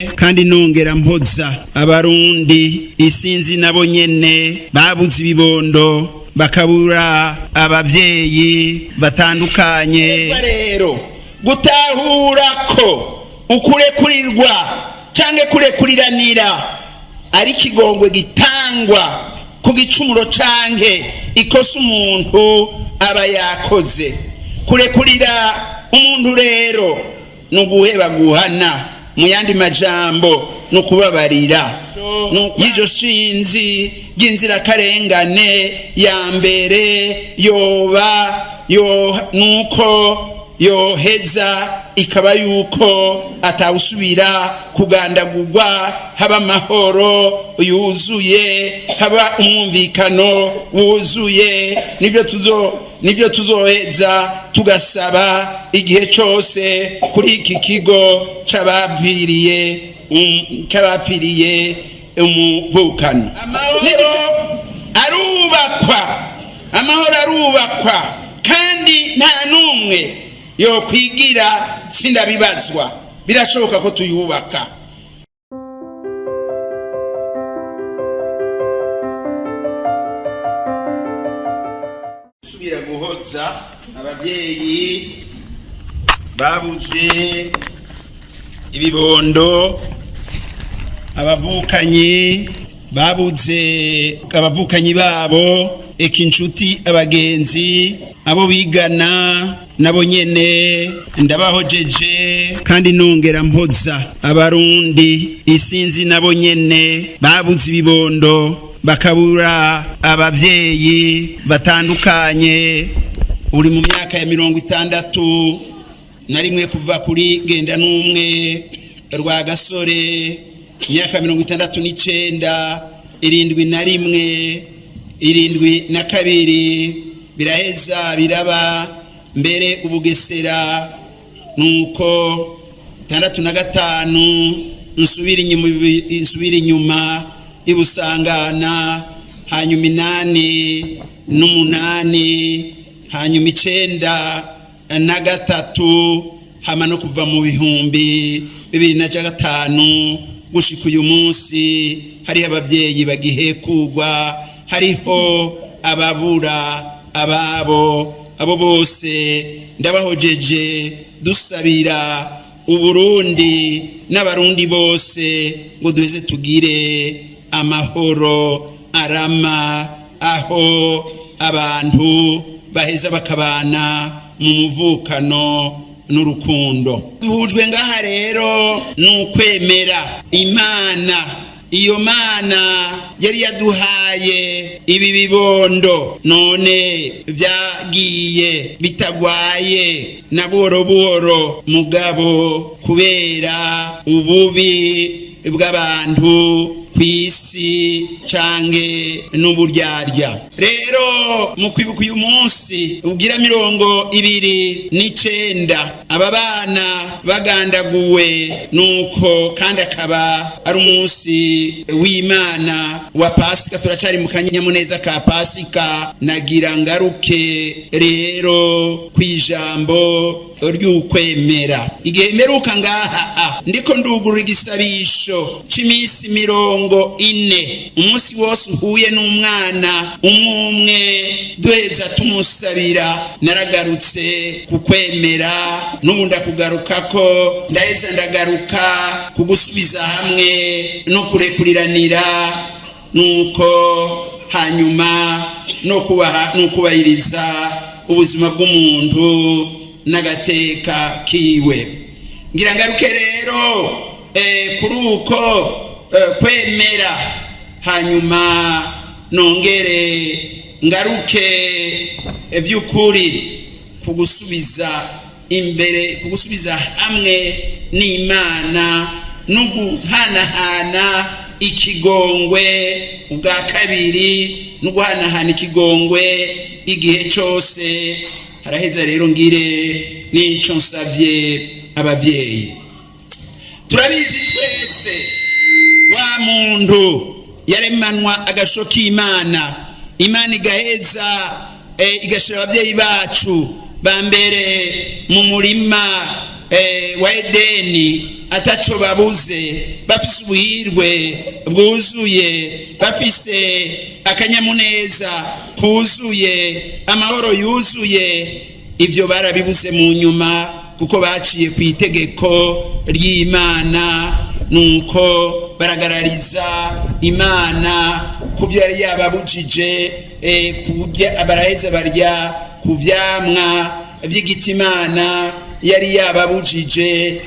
kandi nongera mpoza abarundi isinzi nabo nyene babuze ibibondo bakabura abavyeyi batandukanye. Rero gutahura ko ukurekurirwa canke kurekuriranira ari kigongwe gitangwa ku gicumuro canke ikosa umuntu aba yakoze. Kurekurira umuntu rero nuguheba guhana, mu yandi majambo nukubabarira. Y'iryo shinzi ry'inzira karengane ya mbere nuko yoheza ikaba yuko atawusubira kugandagurwa, haba amahoro yuzuye, haba umwumvikano wuzuye. Nivyo tuzoheza tugasaba igihe cyose kuri iki kigo c'abapfiriye umuvukano. Amahoro arubakwa kandi nta numwe yo kwigira sindabibazwa, birashoboka ko tuyubaka. Subira guhoza abavyeyi babuze ibibondo, abavukanyi babuze abavukanyi babo, eka inshuti, abagenzi, abo bigana nabo nyene ndabahojeje kandi nongera mpoza abarundi isinzi nabo nyene babuze ibibondo bakabura abavyeyi batandukanye. Uri mu myaka ya 60 na rimwe kuva kuri genda n'umwe rwa gasore, myaka 69, 71, 72 biraheza biraba mbere ubugesera, nuko 65 nsubira inyuma ibusangana, hanyuma 8 n'umunani, hanyuma 93, hama no kuva mu 2005 gushika uyu munsi hariho abavyeyi bagihekugwa, hariho ababura ababo. Abo bose ndabahojeje dusabira Uburundi n'abarundi bose ngo duheze tugire amahoro arama, aho abantu baheza bakabana mu muvukano n'urukundo. Duhujwe ngaha rero n'ukwemera Imana. Iyo Mana yari yaduhaye ibi bibondo, none vyagiye bitagwaye na buhoro buhoro, mugabo kubera ububi bw'abantu kw'isi canke n'uburyarya. Rero mu kwibuka uyu munsi ugira 29 aba bana bagandaguwe, nuko kandi akaba ari umunsi w'Imana wa Pasika. Turacari mu kanyamuneza ka Pasika. Nagira ngaruke rero kwijambo ry'ukwemera. Igihe meruka ngaha ndiko ndugurura igisabisho c'imisi 40, umunsi wose uhuye n'umwana umwe duheza tumusabira. Naragarutse kukwemera, n'ubu ndakugarukako, ndaheza ndagaruka kugusubiza hamwe no kurekuriranira, nuko hanyuma no kubahiriza ubuzima bw'umuntu n'agateka kiwe. Ngira ngaruke rero kuri uko kwemera, hanyuma nongere ngaruke by'ukuri kugusubiza imbere, kugusubiza hamwe n'Imana no guhanahana ikigongwe ubwa kabiri, no guhanahana ikigongwe igihe cyose. Haraheza rero ngire n'ico nsavye abavyeyi. Turabizi twese wa muntu yaremanwa agashoka Imana igaheza igashira abavyeyi bacu bambere mu murima wa Edeni ataco babuze, bafise ubuhirwe bwuzuye, bafise akanyamuneza kuzuye, amahoro yuzuye. Ivyo barabibuze mu nyuma kuko baciye ku itegeko ry'Imana, nuko baragarariza Imana kuvyo yari yababujije, kurya baraheza barya ku vyamwa vy'igiti Imana yari yababujije.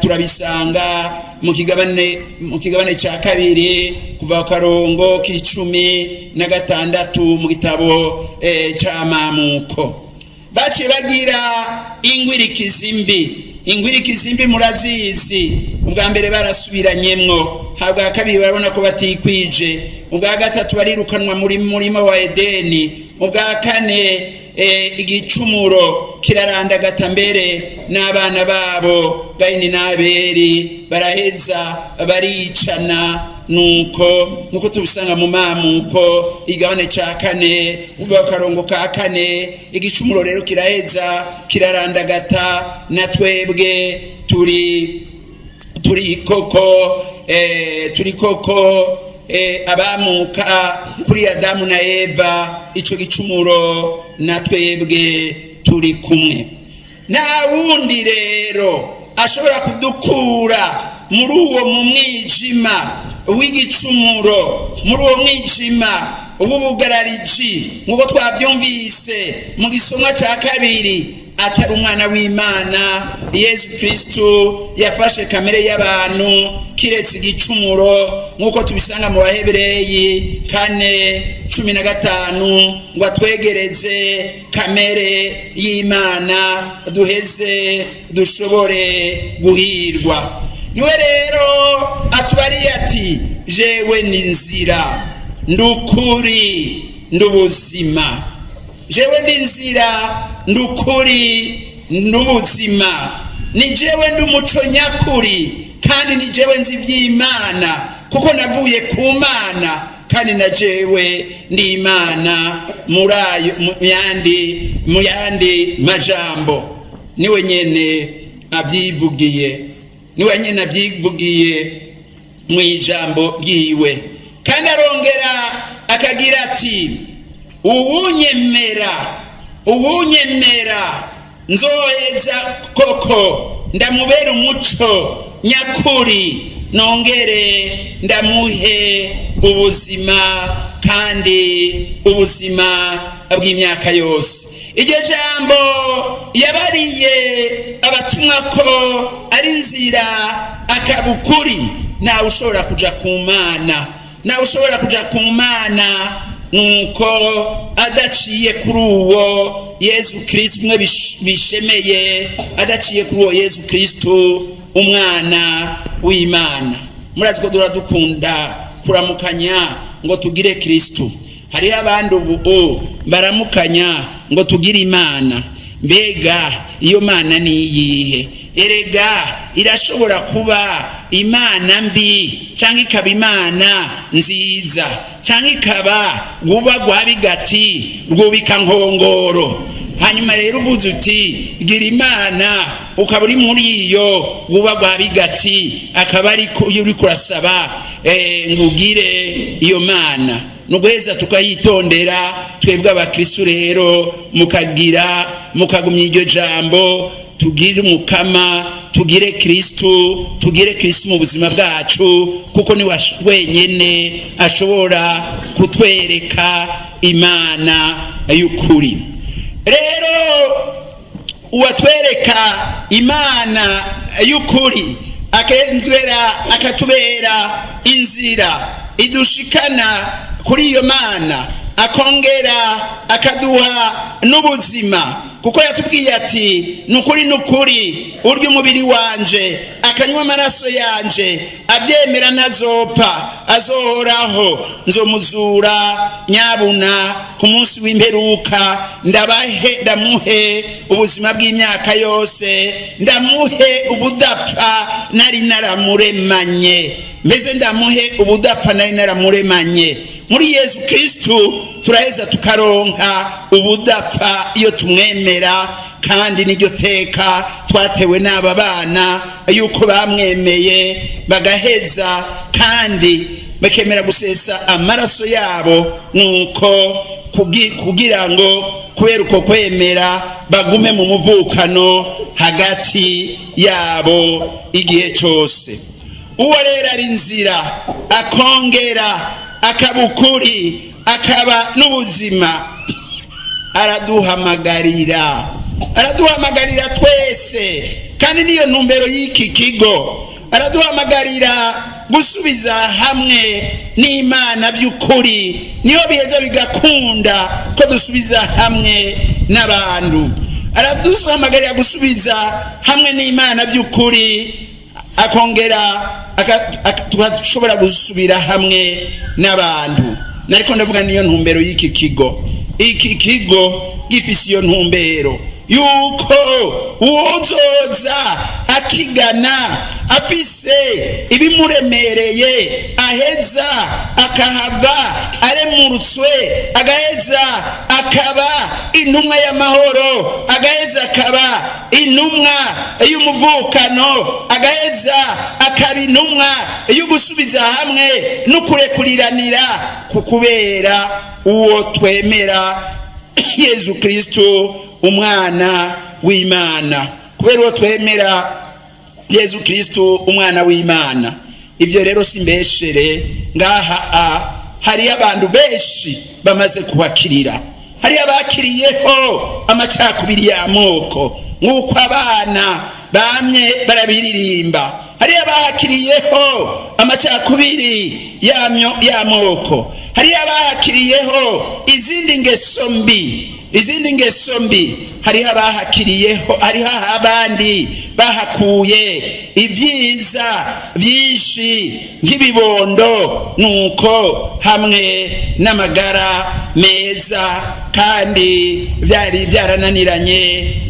Turabisanga mu kigabane ca kabiri kuva ku karongo k'16 mu gitabo ca Mamuko. Baciye bagira ingwirikizimbi murazizi. Ubwa mbere barasubiranyemwo, habwa kabiri barabona ko batikwije, ubwa gatatu barirukanwa muri murima wa Edeni, ubwa kane igicumuro kirarandagata mbere n'abana babo Gayini na Abeli baraheza baricana. Nuko tubisanga mu Mamuko igabane ca kane uva karongo ka kane. Igicumuro rero kiraheza kirarandagata, na twebwe turi koko abamuka kuri Adamu na Eva. Ico gicumuro na twebwe turi kumwe. Nta wundi rero ashobora kudukura muri uwo mu mwijima w'igicumuro, muri uwo mwijima w'ubugarariji nk'uko twabyumvise mu gisomwa cya kabiri, atari umwana w'Imana Yesu Kristo yafashe kamere y'abantu kiretse igicumuro, nk'uko tubisanga mu Bahebreyi 4:15 ngo atwegereze kamere y'Imana duheze dushobore guhirwa. Niwe rero atubariye ati jewe ni nzira ndukuri ndubuzima. Jewe ndi nzira ndukuri ndubuzima, ni jewe ndumuco nyakuri, kandi ni jewe nzi ivy'Imana kuko navuye ku Mana, kandi na jewe ndi Imana mu yandi majambo. Niwe nyene avyivugiye, niwe nyene avyivugiye mu ijambo ryiwe. Kandi arongera akagira ati uwunyemera nzoheza koko ndamubera umuco nyakuri, nongere ndamuhe ubuzima, kandi ubuzima bw'imyaka yose. Iryo jambo yabariye abatumwa ko ari nzira akabukuri. Nawe ushobora kuja ku Mana, nuko adaciye kuri uwo Yesu Kristo umwe bishemeye, adaciye kuri uwo Yesu Kristo umwana w'Imana. Murazi ko duradukunda kuramukanya ngo tugire Kristo. Hari abandi ubu baramukanya ngo tugire Imana. Mbega iyo Mana ni iyihe? Erega irashobora kuba Imana mbi, canke ikaba Imana nziza, canke ikaba guba gwabigati rwubika nkongoro. Hanyuma rero uvuze uti gira Imana, ukaba uri muri iyo guba gwabigati, akaba ari uri kurasaba ngugire iyo Mana. Nuguheza tukayitondera twebwe abakristo rero, mukagumya iryo jambo, tugire umukama, tugire Kristo mu buzima bwacu, kuko ni wenyene ashobora kutwereka Imana y'ukuri. Rero uwatwereka Imana y'ukuri akenzera akatubera inzira idushikana kuri iyo Mana, akongera akaduha n'ubuzima, kuko yatubwiye ati nukuri urya umubiri wanje akanywa amaraso yanje abyemera ntazopfa, azohoraho, nzomuzura nyabuna ku munsi w'imperuka, ndamuhe ubuzima bw'imyaka yose, ndamuhe ubudapfa nari naramuremanye, mbese ndamuhe ubudapfa nari naramuremanye. Muri Yesu Kristo turaheza tukaronka ubudapfa iyo tumwemera, kandi niryo teka twatewe n'aba bana yuko bamwemeye bagaheza kandi bakemera gusesa amaraso yabo, nuko kugira ngo kubera uko kwemera bagume mu muvukano hagati yabo igihe cyose. Uwo rero ari inzira, akongera akaba ukuri, akaba n'ubuzima, araduhamagarira twese, kandi niyo ntumbero y'iki kigo. Araduhamagarira gusubiza hamwe n'Imana by'ukuri, niyo biheza bigakunda ko dusubiza hamwe n'abantu. Araduhamagarira gusubiza hamwe n'Imana by'ukuri, akongera tugashobora gusubira hamwe n'abantu. Nariko ndavuga niyo ntumbero y'iki kigo. Iki kigo gifise iyo ntumbero yuko uzoza akigana afise ibimuremereye aheza akahava aremurutswe, agaheza akaba intumwa y'amahoro, agaheza akaba intumwa y'umuvukano, agaheza akaba intumwa y'ugusubiza hamwe n'ukurekuriranira, kukubera uwo twemera Yesu Kristo umwana w'Imana, kubera uwo twemera Yesu Kristo umwana w'Imana. Ibyo rero simbeshere, ngaha hari abantu benshi bamaze kuhakirira, hari abakiriyeho amacakubiri y'amoko nk'uko abana bamye barabiririmba, hari abahakiriyeho amacakubiri y'amoko, hari abahakiriyeho izindi ngeso mbi, hari abahakiriyeho, hariho abandi bahakuye ibyiza byinshi nk'ibibondo, nuko hamwe n'amagara meza, kandi byari byarananiranye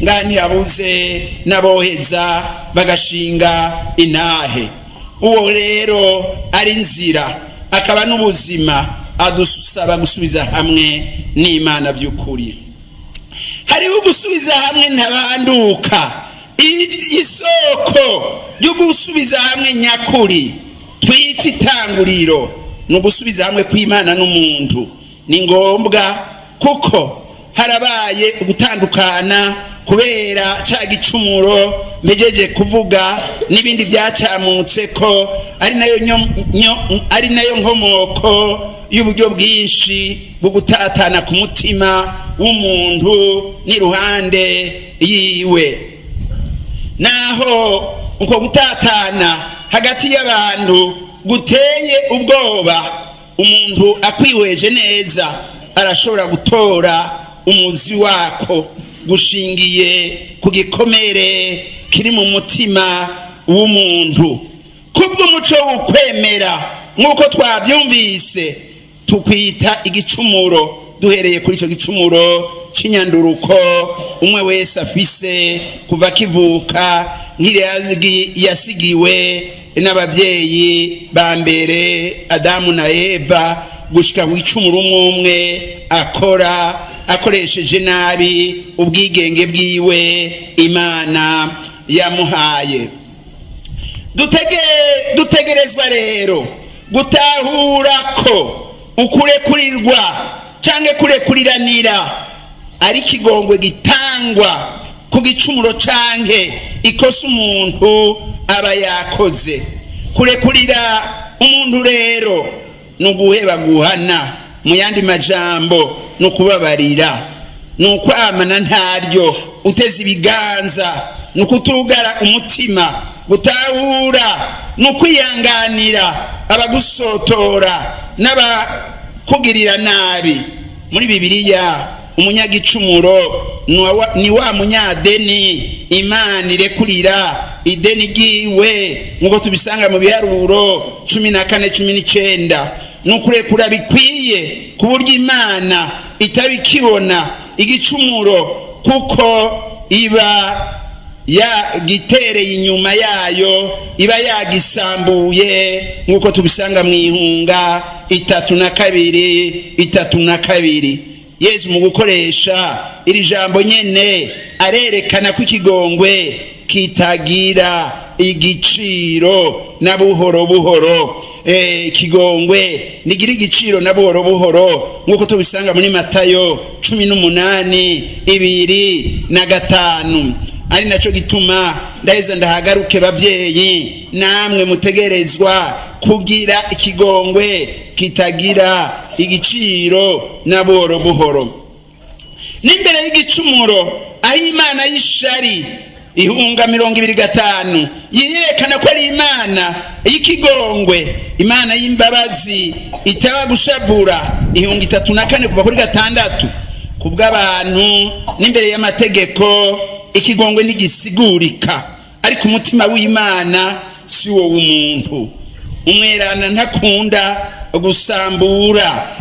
ngani yabuze n'aboheza bagashinga intahe. Uwo rero ari inzira, akaba n'ubuzima, adusaba gusubiza hamwe n'Imana by'ukuri. Hariho gusubiza hamwe ntabanduka, isoko ryo gusubiza hamwe nyakuri twita itanguriro, no gusubiza hamwe kw'Imana n'umuntu. Ni ngombwa kuko harabaye ugutandukana kubera ca gicumuro mpejeje kuvuga, n'ibindi byacamutse ko ari nayo nkomoko y'uburyo bwinshi bwo gutatana ku mutima w'umuntu n'iruhande yiwe. Naho uko gutatana hagati y'abantu guteye ubwoba, umuntu akwihweje neza arashobora gutora umuzi wako gushingiye ku gikomere kiri mu mutima w'umuntu. Kubw'umuco w'ukwemera nk'uko twabyumvise, tukwita igicumuro duhereye kuri icyo gicumuro c'inyanduruko umwe wese afise kuva kivuka, nk'iragi yasigiwe n'ababyeyi ba mbere Adamu na Eva, gushika w'icumuro umwe akora akoresheje nabi ubwigenge bwiwe Imana yamuhaye. Dutegerezwa rero gutahura ko ukurekurirwa canke kurekuriranira ari kigongwe gitangwa ku gicumuro canke ikosa umuntu aba yakoze. Kurekurira umuntu rero nuguheba guhana, mu yandi majambo nukubabarira, nukwamana ntaryo, uteze ibiganza, nukutugara umutima, gutahura nukwiyanganira abagusotora n'abakugirira nabi. Muri Bibiliya umunyagicumuro ni wa munyadeni Imana irekurira ideni giwe, nkuko tubisanga mu biharuro 14:19. Nukurekura bikwiye ku buryo Imana itabikibona igicumuro, kuko iba gitereye inyuma yayo iba yagisambuye nkuko tubisanga mu ihunga 32 Yesu mu gukoresha iri jambo nyene arerekana ko ikigongwe kitagira igiciro na buhoro buhoro. Ikigongwe nigira igiciro na buhoro buhoro nkuko tubisanga muri Matayo 18:2-5. Ari naco gituma ndaheza ndahagaruke bavyeyi, namwe mutegerezwa kugira ikigongwe kitagira igiciro na buhoro buhoro. N'imbere y'igicumuro aho Imana y'ishari ihunga 25 yiyerekana ko ari Imana y'ikigongwe, Imana y'imbabazi itaba gushavura ihunga 34 kuva kuri 6 kubw'abantu n'imbere y'amategeko. Ikigongwe ntigisigurika, ariko umutima w'Imana si wo w'umuntu. Umwerana ntakunda gusambura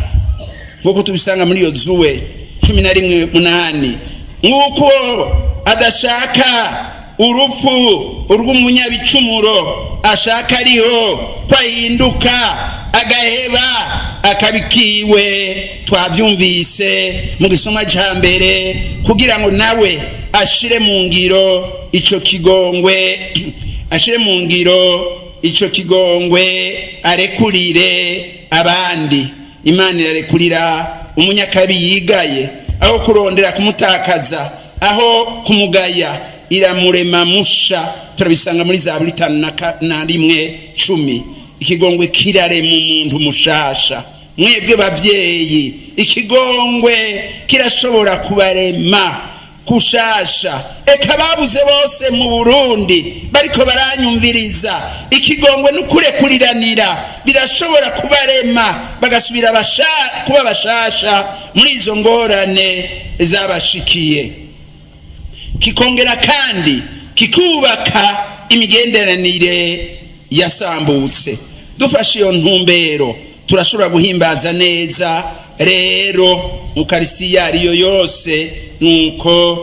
nkuko tubisanga muri Yozuwe 11:8. Nkuko adashaka urupfu urw'umunyabicumuro, ashaka ariho kwahinduka agaheba akabikiwe. Twavyumvise mu gisoma ca mbere kugira ngo nawe ashire mu ngiro ico kigongwe, ashire mu ngiro ico kigongwe, arekurire abandi. Imana irarekurira umunyakabi yigaye, aho kurondera kumutakaza, aho kumugaya iramurema musha. Turabisanga muri Zaburi 51:10. Ikigongwe kirarema umuntu mushasha. Mwebwe bavyeyi, ikigongwe kirashobora kubarema kushasha. Eka babuze bose mu Burundi bariko baranyumviriza, ikigongwe n'ukurekuriranira birashobora kubarema bagasubira kuba bashasha muri izo ngorane zabashikiye. Kikongera kandi kikubaka imigenderanire yasambutse. Dufashe iyo ntumbero turashobora guhimbaza neza rero Ukaristiya ariyo yose, nuko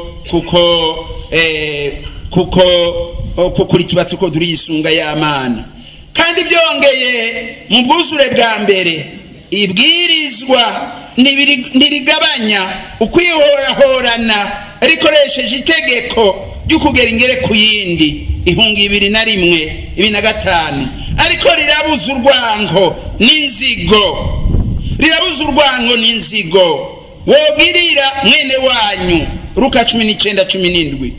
kuri tuba tuko turisunga y'Amana. Kandi byongeye mu bwuzure bwa mbere, ibwirizwa ntirigabanya ukwihorahorana rikoresheje itegeko ry'ukugera ingere ku yindi. Ihunga 2:1-5. Ariko rirabuza urwango n'inzigo, rirabuza urwango n'inzigo wogirira mwene wanyu. Luka 19:17.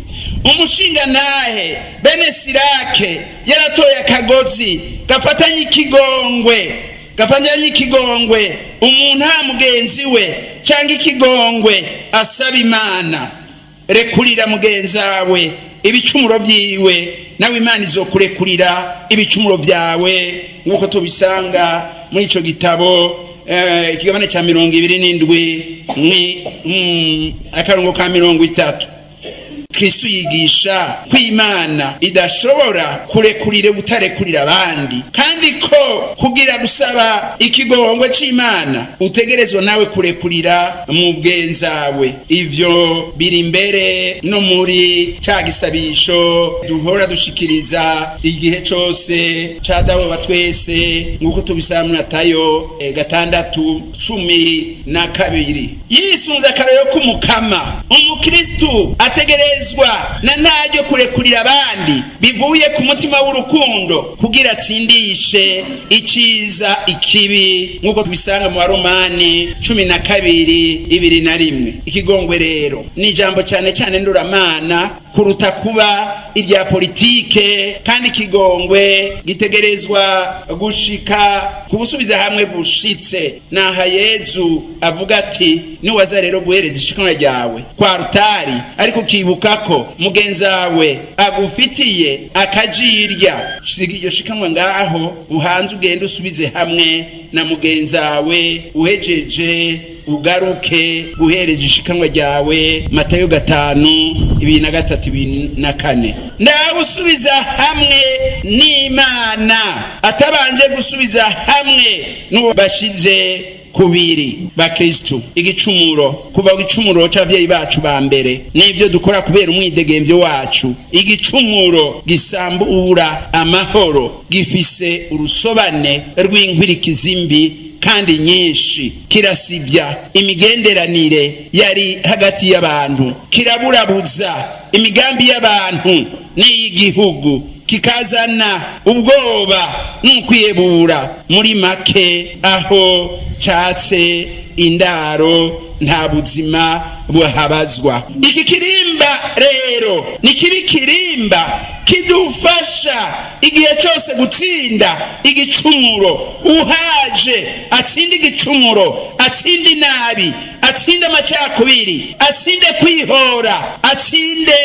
Umushinga nahe bene Sirake yaratoye akagozi gafatanye ikigongwe umuntu ha mugenzi we cyangwa ikigongwe asaba Imana. Rekurira mugenzawe ibicumuro byiwe, nawe Imana izokurekurira ibicumuro byawe, nkuko tubisanga muri ico gitabo ikigabane ca 27 akarongo ka 30. Kristo yigisha ko Imana idashobora kurekurira utarekurira abandi, kandi ko kugira gusaba ikigongwe c'Imana utegerezwa nawe kurekurira mu bwenzawe. Ivyo biri imbere no muri ca gisabisho duhora dushikiriza igihe cose ca Dawe wa twese, nguko tubisaba muri Matayo 6:12. Yisunze akarero k'umukama, umukristo ategerezwa na ntaryo kurekurira abandi bivuye ku mutima w'urukundo kugira atsindishe iciza ikibi, nkuko tubisanga mu Baromani 12:2-1. Ikigongwe rero ni ijambo cyane nduramana kuruta kuba irya politike, kandi ikigongwe gitegerezwa gushika kubusubiza hamwe gushitse. Naha Yezu avuga ati niwaza rero guhereza ishikanwa ryawe kwa rutari, ariko ukibuka ko mugenzawe agufitiye akajirya, siga iryo shikanwa ngaho uhanze ugende usubize hamwe na mugenzawe, uhejeje ugaruke guhereza ishikanwa ryawe. Matayo 5:2-3-4. Ndawe usubiza hamwe n'Imana atabanje gusubiza hamwe n'uwo bashize kubiri bakristo igicumuro kuva igicumuro c'abavyeyi bacu ba mbere nivyo dukora kubera umwidegemvyo wacu igicumuro gisambura amahoro gifise urusobane rw'inkwirikizi mbi kandi nyinshi kirasibya imigenderanire yari hagati y'abantu kiraburabuza imigambi y'abantu n'iy'igihugu kikazana ubwoba n'ukwiyebura muri make aho catse indaro nta buzima buhabazwa. Iki kirimba rero ni kibi kirimba kidufasha igihe cyose gutsinda igicumuro. Uhaje atsinda igicumuro, atsinde inabi, atsinde amacakubiri, atsinde kwihora, atsinde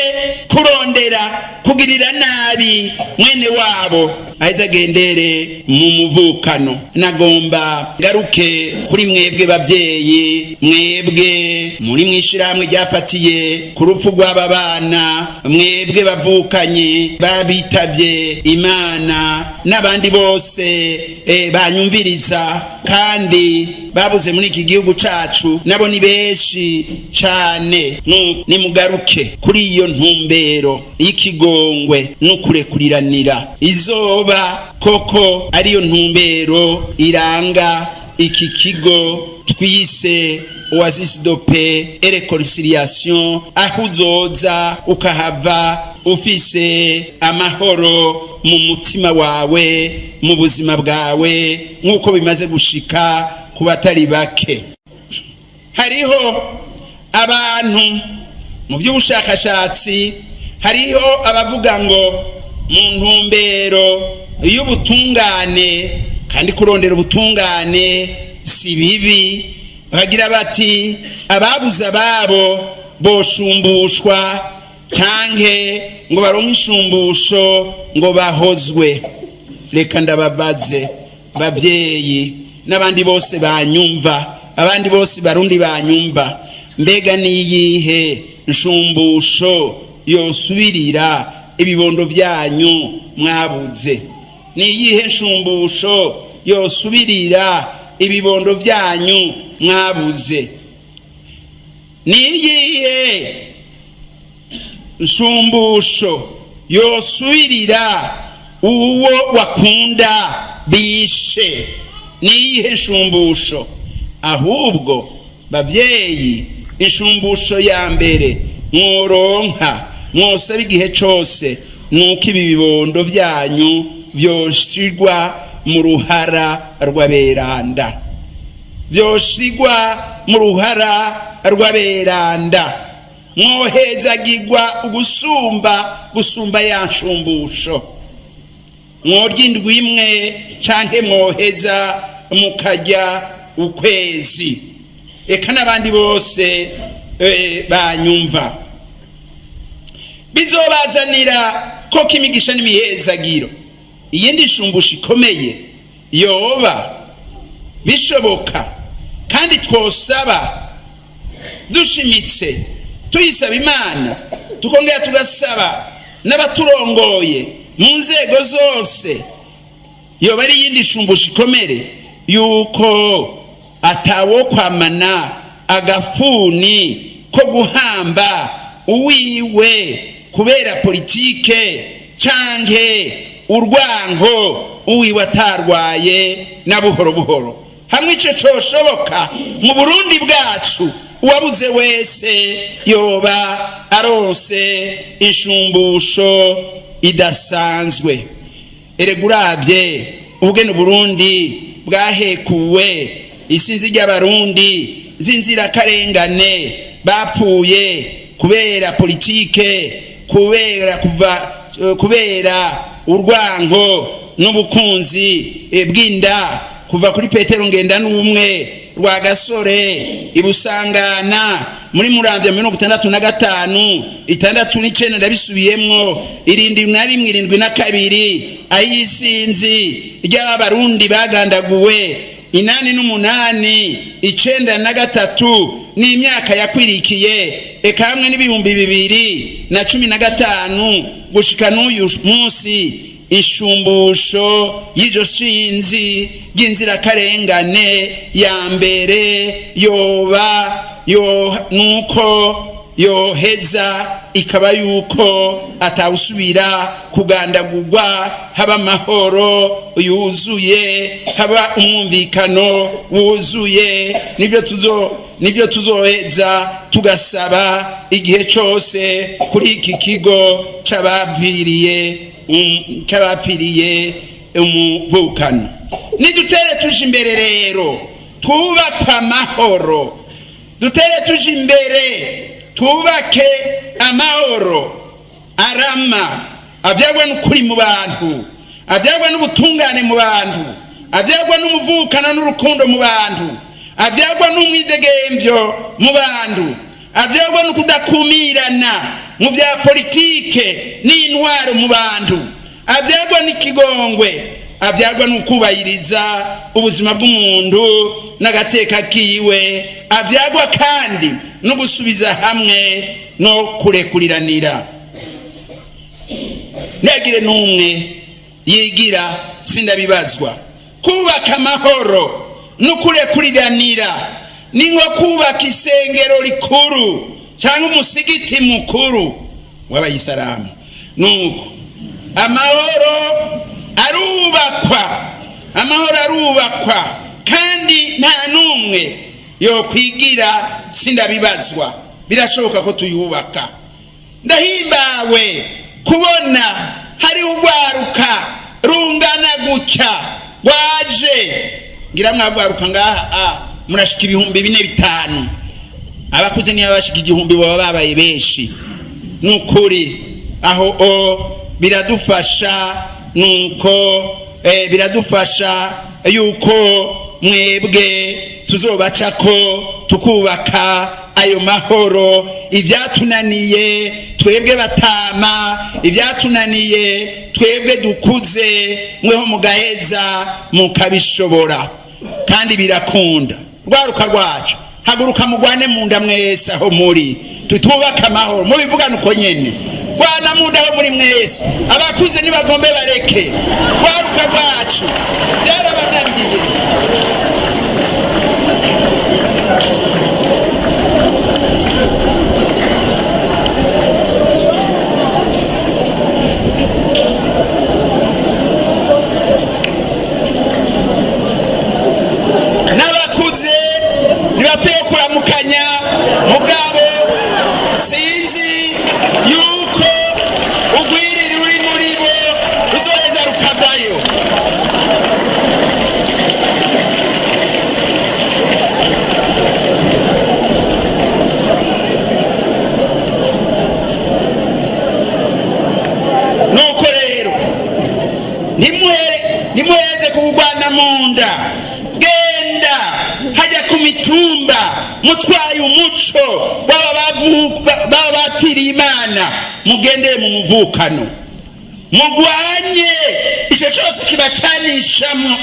kurondera kugirira nabi mwene wabo, aheza agendere mu muvukano. Nagomba ngaruke kuri mwebwe bavyeyi, mwebwe muri mwishirahamwe ryafatiye ku rupfu rw'aba bana, mwebwe bavukanye babitavye Imana n'abandi bose banyumviriza kandi babuze muri iki gihugu cacu, nabo ni benshi cane. Nimugaruke kuri iyo ntumbero y'ikigongwe n'ukurekuriranira izoba koko ariyo ntumbero iranga iki kigo twise Oasis de paix et réconciliation, aho uzoza ukahava ufise amahoro mu mutima wawe, mu buzima bwawe, nk'uko bimaze gushika ku batari bake. Hariho abantu mu by'ubushakashatsi, hariho abavuga ngo mu ntumbero y'ubutungane, kandi kurondera ubutungane si bibi, bagira bati ababuze ababo boshumbushwa canke ngo baronke ishumbusho ngo bahozwe. Reka ndababaze bavyeyi n'abandi bose banyumva, abandi bose barundi banyumva, mbega niyihe nshumbusho yosubirira ibibondo vyanyu mwabuze? Niyihe nshumbusho yosubirira ibibondo vyanyu mwabuze? Niyihe nshumbusho yosubirira uwo wakunda bishe? Niyihe nshumbusho? Ahubwo bavyeyi, inshumbusho ya mbere mworonka mwosaba igihe cose nuko ibi bibondo vyanyu vyoshirwa mu ruhara rw'aberanda, vyoshirwa mu ruhara rw'aberanda, mwohezagirwa gusumba ya nshumbusho. Mworya indwi imwe canke mwoheza mukarya ukwezi. Eka n'abandi bose banyumva, bizobazanira koko imigisha n'imihezagiro. Iyindi nshumbusho ikomeye yoba bishoboka kandi twosaba dushimitse, tuyisaba Imana, tukongera tugasaba n'abaturongoye mu nzego zose, yoba ari iyindi nshumbusho ikomere yuko atawo kwamana agafuni ko guhamba uwiwe kubera politike canke urwango uwiwe atarwaye na buhoro buhoro. Hamwe ico coshoboka mu Burundi bwacu, uwabuze wese yoba aronse inshumbusho idasanzwe. Erega uravye ubugene Burundi bwahekuwe, isinzi ry'abarundi z'inzirakarengane bapfuye kubera politike, kubera urwango n'ubukunzi bw'inda, kuva kuri Petero Ngenda n'umwe rwa Gasore ibusangana muri Muramvya 65 69 ndabisubiyemwo 71 72 ayisinzi ry'abarundi bagandaguwe 88 93 n'imyaka yakwirikiye, eka hamwe n'ibihumbi 2015 gushika n'uyu munsi inshumbusho y'iryo shinzi ry'inzirakarengane ya mbere nuko yoheza ikaba yuko atawusubira kugandagurwa, haba amahoro yuzuye, haba umwumvikano wuzuye. Nibyo tuzoheza tugasaba igihe cyose kuri iki kigo c'abapfiriye umuvukano. Nidutere tuje imbere rero twubaka amahoro, dutere tuje imbere twubake amahoro arama, avyagwa n'ukuri mu bantu, avyagwa n'ubutungane mu bantu, avyagwa n'umuvukano n'urukundo mu bantu, avyagwa n'umwidegemvyo mu bantu, avyagwa n'ukudakumirana mu vya politike n'intwaro mu bantu, avyagwa n'ikigongwe, avyagwa n'ukubahiriza ubuzima bw'umuntu n'agateka kiwe, avyagwa kandi no gusubiza hamwe no kurekuriranira. Ntagire n'umwe yigira sindabibazwa. Kubaka amahoro no kurekuriranira ni nko kubaka isengero rikuru cyangwa umusigiti mukuru w'abayisilamu. Nuko amahoro arubakwa kandi nta numwe yo kwigira sindabibazwa. Birashoboka ko tuyubaka. Ndahimbawe kubona hari ugwaruka rungana gutya waje, ngira mwagwaruka ngaha murashika 4,500. Abakuze niyo bashika 1,000 baba babaye benshi. Nukuri aho biradufasha, nuko biradufasha yuko mwebwe tuzobacako tukubaka ayo mahoro. Ivyatunaniye twebwe batama, ivyatunaniye twebwe dukuze, mweho mugaheza mukabishobora kandi birakunda. Rwaruka rwacu haguruka mugwane munda mwese aho muri, tutubaka amahoro. Mubivugana uko nyene, wana munda aho muri mwese. Abakuze nibagombe bareke. Rwaruka rwacu byarabananiye. N'abakuze nibapeye kuramukanya mugabo sinzi yuko ugwiriri uri muri bo ruzoheza rukavayo. Nuko rero nimuheze kugwana munda, genda hajya ku mitumba mutwaye umuco baba bapfiriye Imana, mugendere mu muvukano, mugwanye icyo cyose kibacanishamwo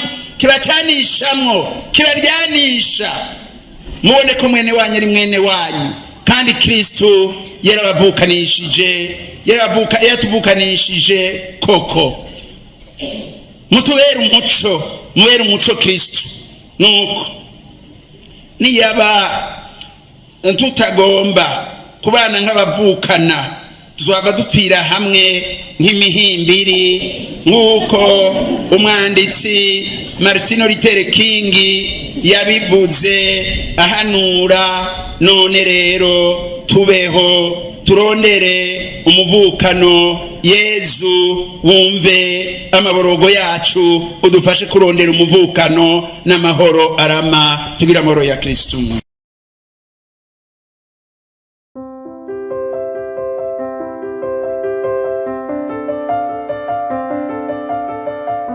kibaryanisha. Mubone ko mwene wanyu ari mwene wanyu, kandi Kristo yatuvukanishije koko. Mubere umuco Kristo. Nuko niyaba tutagomba kubana nk'abavukana, tuzaba dupfira hamwe nk'imihimbiri, nk'uko umwanditsi Martin Luther King yabivuze ahanura. None rero tubeho, turondere umuvukano. Yezu wumve amaborogo yacu, udufashe kurondera umuvukano n'amahoro arama. Tugira amahoro ya Kristo.